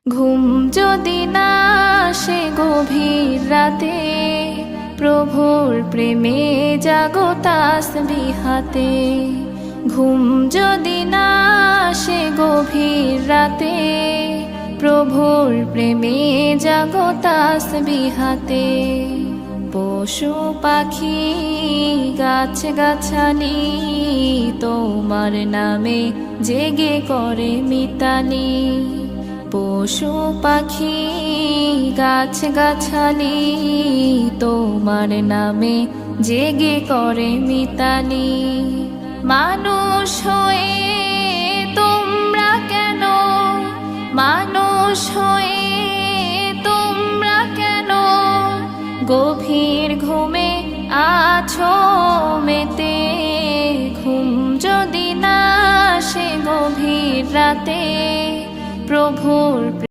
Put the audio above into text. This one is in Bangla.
ঘুম যদি না আসে গভীর রাতে, প্রভুর প্রেমে জাগো তাসবিহাতে। ঘুম যদি না আসে গভীর রাতে, প্রভুর প্রেমে জাগো তাসবিহাতে। পশু পাখি গাছ গাছালি তোমার নামে জেগে করে মিতালি। পশু পাখি গাছ গাছালি তোমার নামে জেগে করে মিতালি। মানুষ হয়ে তোমরা কেন, মানুষ হয়ে তোমরা কেন গভীর ঘুমে আছো মেতে। ঘুম যদি না আসে গভীর রাতে, প্রভুর